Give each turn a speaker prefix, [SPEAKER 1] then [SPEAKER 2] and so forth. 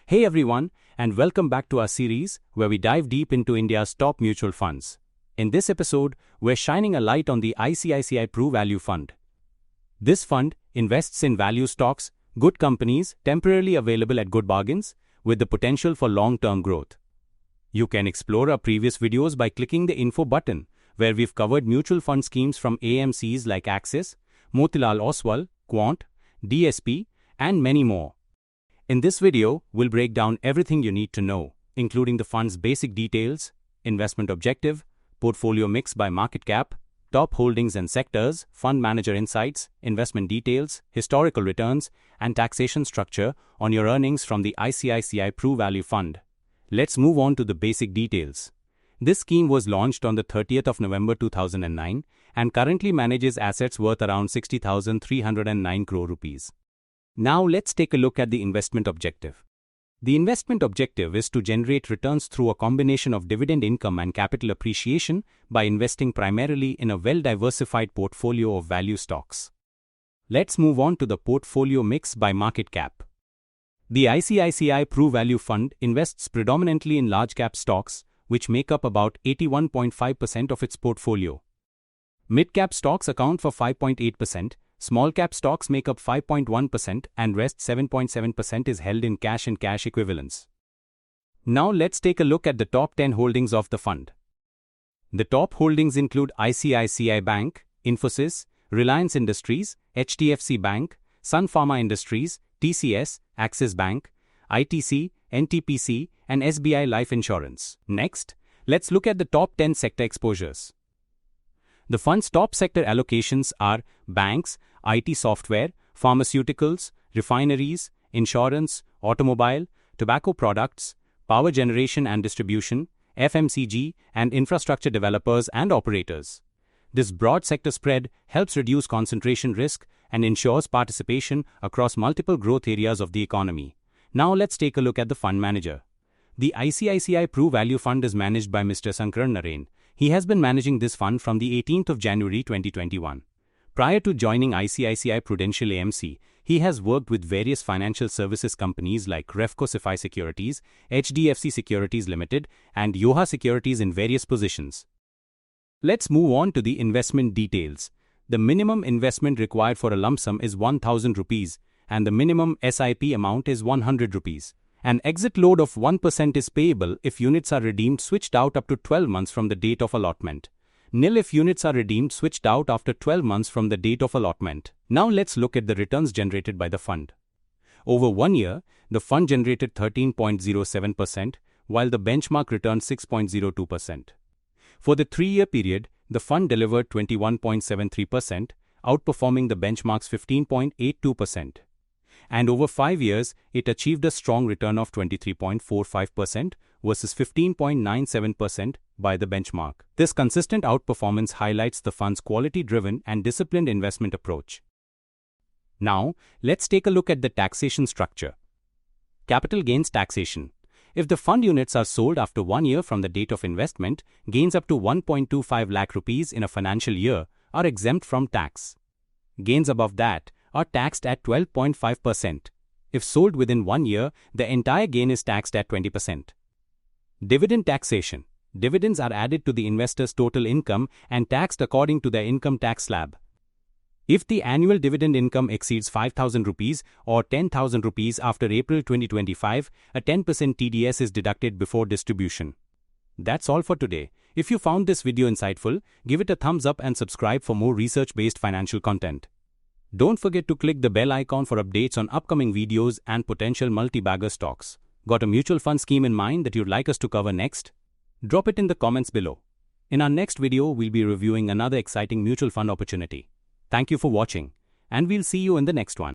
[SPEAKER 1] Hey everyone, and welcome back to our series where we dive deep into India's top mutual funds. In this episode, we're shining a light on the ICICI Pru Value Fund. This fund invests in value stocks, good companies, temporarily available at good bargains, with the potential for long-term growth. You can explore our previous videos by clicking the info button, where we've covered mutual fund schemes from AMCs like Axis, Motilal Oswal, Quant, DSP, and many more. In this video, we'll break down everything you need to know, including the fund's basic details, investment objective, portfolio mix by market cap, top holdings and sectors, fund manager insights, investment details, historical returns, and taxation structure on your earnings from the ICICI Pru Value Fund. Let's move on to the basic details. This scheme was launched on the 30th of November 2009 and currently manages assets worth around 60,309 crore rupees. Now let's take a look at the investment objective. The investment objective is to generate returns through a combination of dividend income and capital appreciation by investing primarily in a well-diversified portfolio of value stocks. Let's move on to the portfolio mix by market cap. The ICICI Pru Value Fund invests predominantly in large-cap stocks, which make up about 81.5% of its portfolio. Mid-cap stocks account for 5.8%, small-cap stocks make up 5.1%, and rest 7.7% is held in cash and cash equivalents. Now let's take a look at the top 10 holdings of the fund. The top holdings include ICICI Bank, Infosys, Reliance Industries, HDFC Bank, Sun Pharma Industries, TCS, Axis Bank, ITC, NTPC, and SBI Life Insurance. Next, let's look at the top 10 sector exposures. The fund's top sector allocations are banks, IT software, pharmaceuticals, refineries, insurance, automobile, tobacco products, power generation and distribution, FMCG, and infrastructure developers and operators. This broad sector spread helps reduce concentration risk and ensures participation across multiple growth areas of the economy. Now let's take a look at the fund manager. The ICICI Pru Value Fund is managed by Mr. Sankaran Narain. He has been managing this fund from the 18th of January 2021. Prior to joining ICICI Prudential AMC, he has worked with various financial services companies like ICICI Securities, HDFC Securities Limited, and Yoha Securities in various positions. Let's move on to the investment details. The minimum investment required for a lump sum is 1,000 rupees, and the minimum SIP amount is 100 rupees. An exit load of 1% is payable if units are redeemed switched out up to 12 months from the date of allotment. Nil if units are redeemed switched out after 12 months from the date of allotment. Now let's look at the returns generated by the fund. Over 1 year, the fund generated 13.07%, while the benchmark returned 6.02%. For the 3-year period, the fund delivered 21.73%, outperforming the benchmark's 15.82%. And over 5 years, it achieved a strong return of 23.45% versus 15.97% by the benchmark. This consistent outperformance highlights the fund's quality-driven and disciplined investment approach. Now, let's take a look at the taxation structure. Capital gains taxation. If the fund units are sold after 1 year from the date of investment, gains up to 1.25 lakh rupees in a financial year are exempt from tax. Gains above that are taxed at 12.5%. If sold within 1 year, the entire gain is taxed at 20%. Dividend taxation. Dividends are added to the investor's total income and taxed according to their income tax slab. If the annual dividend income exceeds 5,000 rupees or 10,000 rupees after April 2025, a 10% TDS is deducted before distribution. That's all for today. If you found this video insightful, give it a thumbs up and subscribe for more research-based financial content. Don't forget to click the bell icon for updates on upcoming videos and potential multi-bagger stocks. Got a mutual fund scheme in mind that you'd like us to cover next? Drop it in the comments below. In our next video, we'll be reviewing another exciting mutual fund opportunity. Thank you for watching, and we'll see you in the next one.